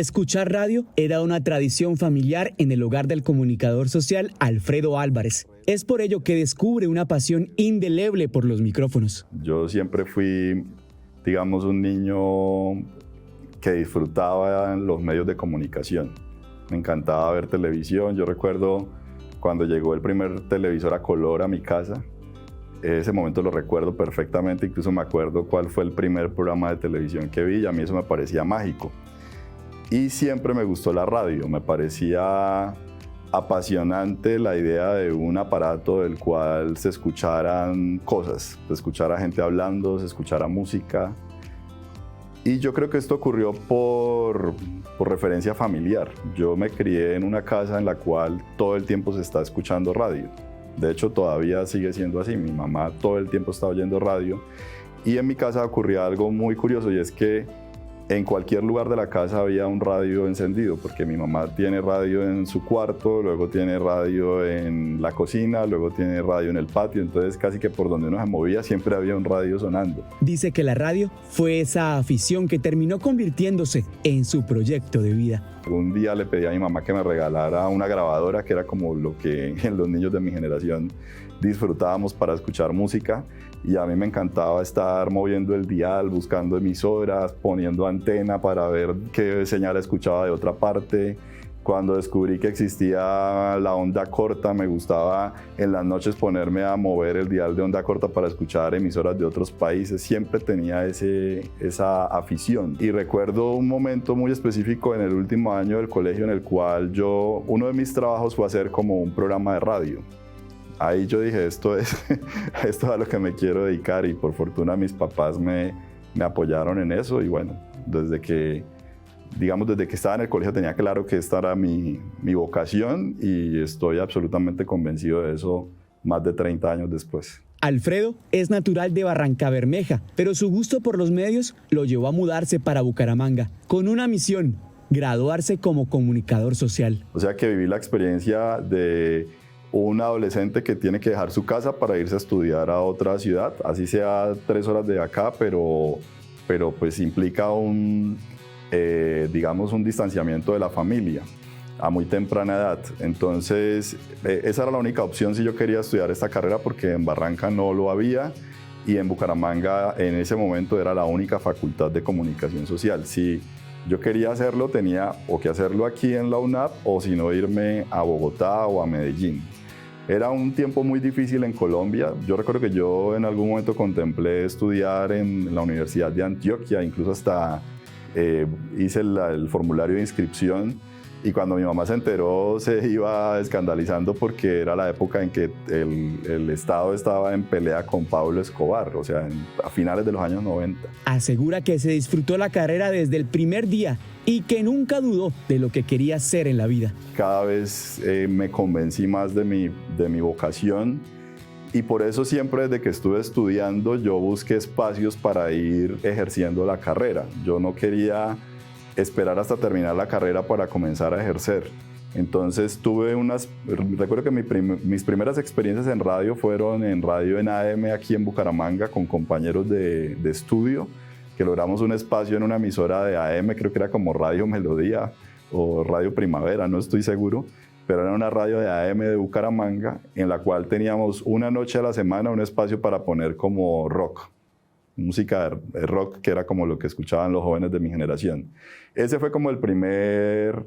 Escuchar radio era una tradición familiar en el hogar del comunicador social Alfredo Álvarez. Es por ello que descubre una pasión indeleble por los micrófonos. Yo siempre fui, digamos, un niño que disfrutaba los medios de comunicación. Me encantaba ver televisión. Yo recuerdo cuando llegó el primer televisor a color a mi casa. Ese momento lo recuerdo perfectamente, incluso me acuerdo cuál fue el primer programa de televisión que vi y a mí eso me parecía mágico. Y siempre me gustó la radio, me parecía apasionante la idea de un aparato del cual se escucharan cosas, se escuchara gente hablando, se escuchara música. Y yo creo que esto ocurrió por referencia familiar. Yo me crié en una casa en la cual todo el tiempo se está escuchando radio. De hecho, todavía sigue siendo así. Mi mamá todo el tiempo está oyendo radio. Y en mi casa ocurría algo muy curioso y es que en cualquier lugar de la casa había un radio encendido, porque mi mamá tiene radio en su cuarto, luego tiene radio en la cocina, luego tiene radio en el patio, entonces casi que por donde uno se movía siempre había un radio sonando. Dice que la radio fue esa afición que terminó convirtiéndose en su proyecto de vida. Un día le pedí a mi mamá que me regalara una grabadora, que era como lo que los niños de mi generación disfrutábamos para escuchar música. Y a mí me encantaba estar moviendo el dial, buscando emisoras, poniendo antena para ver qué señal escuchaba de otra parte. Cuando descubrí que existía la onda corta, me gustaba en las noches ponerme a mover el dial de onda corta para escuchar emisoras de otros países. Siempre tenía esa afición. Y recuerdo un momento muy específico en el último año del colegio en el cual uno de mis trabajos fue hacer como un programa de radio. Ahí yo dije, esto es a lo que me quiero dedicar y por fortuna mis papás me apoyaron en eso y bueno, desde que estaba en el colegio tenía claro que esta era mi vocación y estoy absolutamente convencido de eso más de 30 años después. Alfredo es natural de Barrancabermeja, pero su gusto por los medios lo llevó a mudarse para Bucaramanga con una misión: graduarse como comunicador social. O sea que viví la experiencia de un adolescente que tiene que dejar su casa para irse a estudiar a otra ciudad, así sea 3 horas de acá, pero pues implica un distanciamiento de la familia a muy temprana edad. Entonces, esa era la única opción si yo quería estudiar esta carrera, porque en Barranca no lo había y en Bucaramanga en ese momento era la única facultad de comunicación social. Si yo quería hacerlo, tenía o que hacerlo aquí en la UNAP o si no irme a Bogotá o a Medellín. Era un tiempo muy difícil en Colombia. Yo recuerdo que yo en algún momento contemplé estudiar en la Universidad de Antioquia, incluso hasta hice el formulario de inscripción y cuando mi mamá se enteró se iba escandalizando porque era la época en que el Estado estaba en pelea con Pablo Escobar, o sea, a finales de los años 90. Asegura que se disfrutó la carrera desde el primer día y que nunca dudó de lo que quería hacer en la vida. Cada vez me convencí más de mi vocación y por eso siempre desde que estuve estudiando yo busqué espacios para ir ejerciendo la carrera. Yo no quería esperar hasta terminar la carrera para comenzar a ejercer. Entonces recuerdo que mis primeras experiencias en radio fueron en radio en AM aquí en Bucaramanga con compañeros de estudio, que logramos un espacio en una emisora de AM, creo que era como Radio Melodía o Radio Primavera, no estoy seguro, pero era una radio de AM de Bucaramanga en la cual teníamos una noche a la semana un espacio para poner como rock, música de rock, que era como lo que escuchaban los jóvenes de mi generación. Ese fue como la primera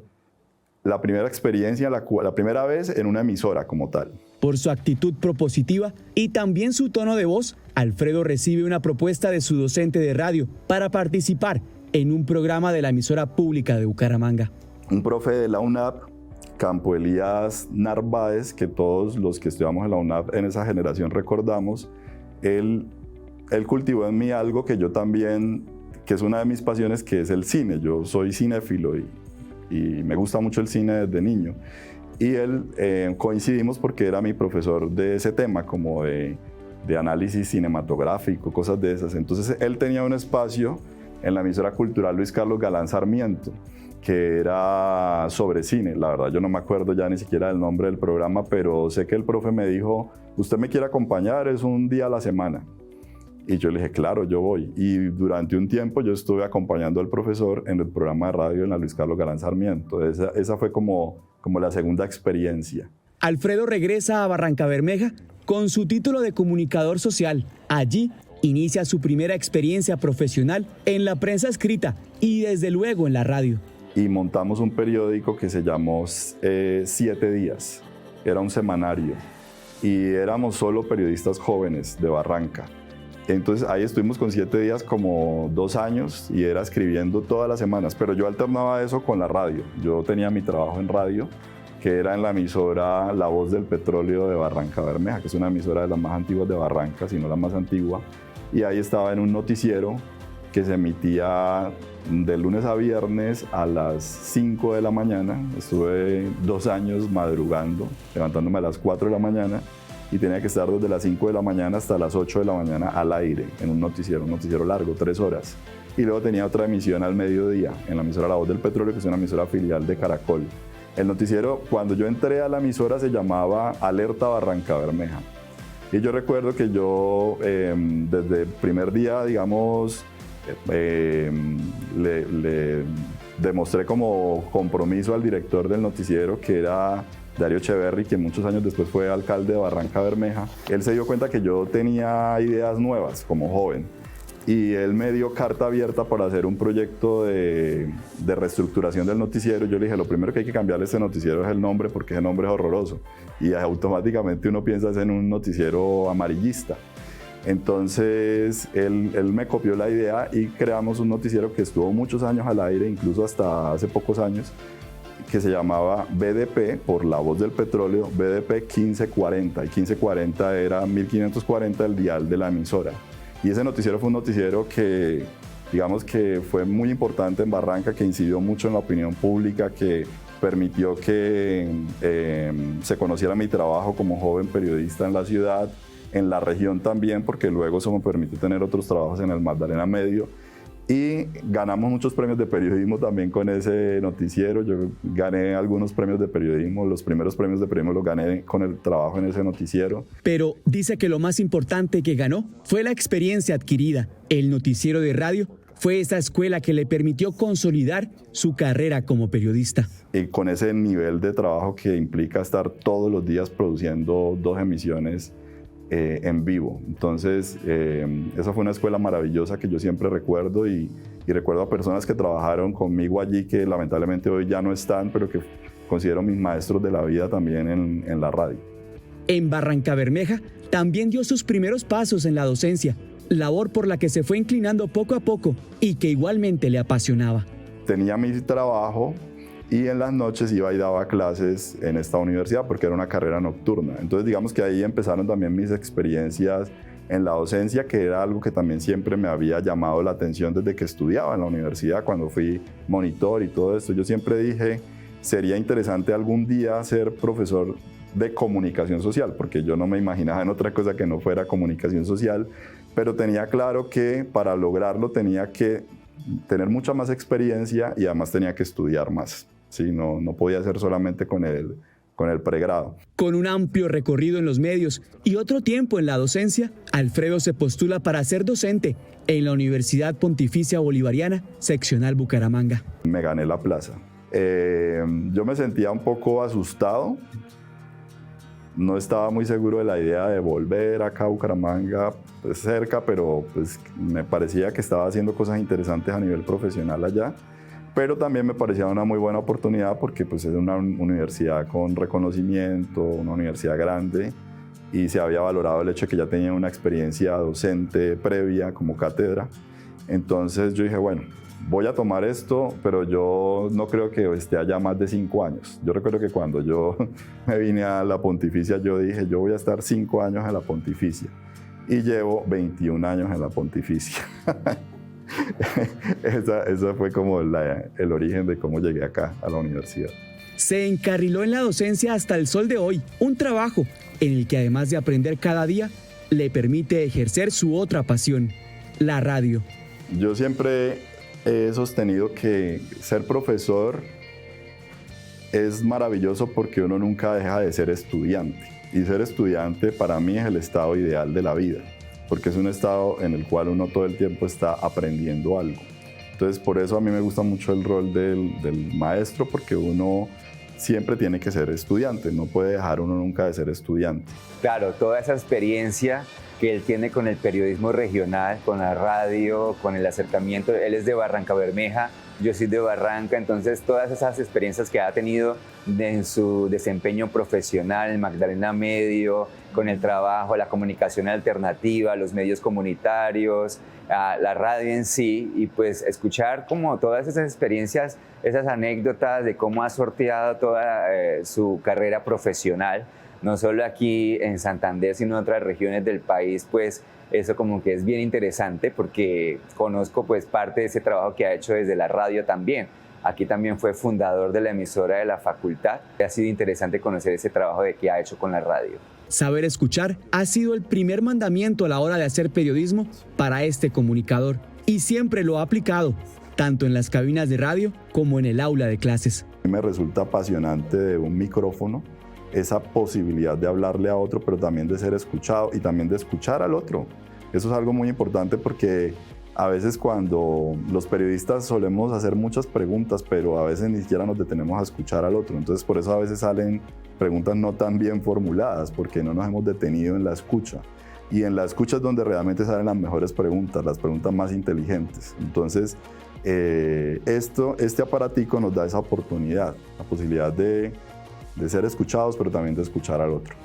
experiencia, la primera vez en una emisora como tal. Por su actitud propositiva y también su tono de voz, Alfredo recibe una propuesta de su docente de radio para participar en un programa de la emisora pública de Bucaramanga. Un profe de la UNAP, Campo Elías Narváez, que todos los que estudiamos en la UNAP en esa generación recordamos, él cultivó en mí algo que yo también, que es una de mis pasiones, que es el cine. Yo soy cinéfilo y me gusta mucho el cine desde niño. Y él coincidimos porque era mi profesor de ese tema, como de análisis cinematográfico, cosas de esas. Entonces él tenía un espacio en la emisora cultural Luis Carlos Galán Sarmiento, que era sobre cine. La verdad yo no me acuerdo ya ni siquiera del nombre del programa, pero sé que el profe me dijo, usted me quiere acompañar, es un día a la semana. Y yo le dije, claro, yo voy. Y durante un tiempo yo estuve acompañando al profesor en el programa de radio en la Luis Carlos Galán Sarmiento. Esa fue como la segunda experiencia. Alfredo regresa a Barrancabermeja con su título de comunicador social. Allí inicia su primera experiencia profesional en la prensa escrita y desde luego en la radio. Y montamos un periódico que se llamó 7 Días. Era un semanario y éramos solo periodistas jóvenes de Barranca. Entonces ahí estuvimos con 7 Días como 2 años y era escribiendo todas las semanas, pero yo alternaba eso con la radio. Yo tenía mi trabajo en radio, que era en la emisora La Voz del Petróleo de Barrancabermeja, que es una emisora de las más antiguas de Barranca, si no la más antigua, y ahí estaba en un noticiero que se emitía de lunes a viernes a las 5 de la mañana. Estuve 2 años madrugando, levantándome a las 4 de la mañana y tenía que estar desde las 5 de la mañana hasta las 8 de la mañana al aire en un noticiero largo, 3 horas. Y luego tenía otra emisión al mediodía en la emisora La Voz del Petróleo, que es una emisora filial de Caracol. El noticiero, cuando yo entré a la emisora, se llamaba Alerta Barrancabermeja. Y yo recuerdo que yo, desde el primer día, digamos, le demostré como compromiso al director del noticiero, que era Darío Echeverry, quien muchos años después fue alcalde de Barrancabermeja. Él se dio cuenta que yo tenía ideas nuevas como joven y él me dio carta abierta para hacer un proyecto de reestructuración del noticiero. Yo le dije, lo primero que hay que cambiarle a este noticiero es el nombre, porque ese nombre es horroroso y automáticamente uno piensa en un noticiero amarillista. Entonces él me copió la idea y creamos un noticiero que estuvo muchos años al aire, incluso hasta hace pocos años, que se llamaba BDP, por La Voz del Petróleo, BDP 1540. Y 1540 era 1540 el dial de la emisora. Y ese noticiero fue un noticiero que, digamos que fue muy importante en Barranca, que incidió mucho en la opinión pública, que permitió que se conociera mi trabajo como joven periodista en la ciudad, en la región también, porque luego eso me permitió tener otros trabajos en el Magdalena Medio. Y ganamos muchos premios de periodismo también con ese noticiero. Yo gané algunos premios de periodismo. Los primeros premios de periodismo los gané con el trabajo en ese noticiero. Pero dice que lo más importante que ganó fue la experiencia adquirida. El noticiero de radio fue esa escuela que le permitió consolidar su carrera como periodista. Y con ese nivel de trabajo que implica estar todos los días produciendo 2 emisiones en vivo. Entonces, esa fue una escuela maravillosa que yo siempre recuerdo y recuerdo a personas que trabajaron conmigo allí que lamentablemente hoy ya no están, pero que considero mis maestros de la vida también en la radio. En Barrancabermeja también dio sus primeros pasos en la docencia, labor por la que se fue inclinando poco a poco y que igualmente le apasionaba. Tenía mi trabajo y en las noches iba y daba clases en esta universidad porque era una carrera nocturna. Entonces digamos que ahí empezaron también mis experiencias en la docencia, que era algo que también siempre me había llamado la atención desde que estudiaba en la universidad, cuando fui monitor y todo esto. Yo siempre dije, sería interesante algún día ser profesor de comunicación social, porque yo no me imaginaba en otra cosa que no fuera comunicación social, pero tenía claro que para lograrlo tenía que tener mucha más experiencia y además tenía que estudiar más. Sí, no podía ser solamente con el pregrado. Con un amplio recorrido en los medios y otro tiempo en la docencia, Alfredo se postula para ser docente en la Universidad Pontificia Bolivariana, seccional Bucaramanga. Me gané la plaza. Yo me sentía un poco asustado. No estaba muy seguro de la idea de volver acá a Bucaramanga, pues cerca, pero pues me parecía que estaba haciendo cosas interesantes a nivel profesional allá. Pero también me parecía una muy buena oportunidad porque pues, es una universidad con reconocimiento, una universidad grande, y se había valorado el hecho de que ya tenía una experiencia docente previa como cátedra. Entonces yo dije, bueno, voy a tomar esto, pero yo no creo que esté allá más de 5 años. Yo recuerdo que cuando yo me vine a la Pontificia, yo dije, yo voy a estar 5 años en la Pontificia. Y llevo 21 años en la Pontificia. Esa fue como el origen de cómo llegué acá a la universidad. Se encarriló en la docencia hasta el sol de hoy, un trabajo en el que además de aprender cada día, le permite ejercer su otra pasión, la radio. Yo siempre he sostenido que ser profesor es maravilloso porque uno nunca deja de ser estudiante. Y ser estudiante para mí es el estado ideal de la vida. porque es un estado en el cual uno todo el tiempo está aprendiendo algo. Entonces, por eso a mí me gusta mucho el rol del maestro, porque uno siempre tiene que ser estudiante, no puede dejar uno nunca de ser estudiante. Claro, toda esa experiencia que él tiene con el periodismo regional, con la radio, con el acercamiento. Él es de Barrancabermeja, yo soy de Barranca, entonces todas esas experiencias que ha tenido en su desempeño profesional, en Magdalena Medio, con el trabajo, la comunicación alternativa, los medios comunitarios, la radio en sí, y pues escuchar como todas esas experiencias, esas anécdotas de cómo ha sorteado toda su carrera profesional, no solo aquí en Santander, sino en otras regiones del país, pues eso como que es bien interesante porque conozco pues parte de ese trabajo que ha hecho desde la radio también. Aquí también fue fundador de la emisora de la facultad. Ha sido interesante conocer ese trabajo que ha hecho con la radio. Saber escuchar ha sido el primer mandamiento a la hora de hacer periodismo para este comunicador y siempre lo ha aplicado, tanto en las cabinas de radio como en el aula de clases. Me resulta apasionante de un micrófono esa posibilidad de hablarle a otro, pero también de ser escuchado y también de escuchar al otro. Eso es algo muy importante porque a veces cuando los periodistas solemos hacer muchas preguntas, pero a veces ni siquiera nos detenemos a escuchar al otro. Entonces por eso a veces salen preguntas no tan bien formuladas, porque no nos hemos detenido en la escucha. Y en la escucha es donde realmente salen las mejores preguntas, las preguntas más inteligentes. Entonces este aparatico nos da esa oportunidad, la posibilidad de ser escuchados, pero también de escuchar al otro.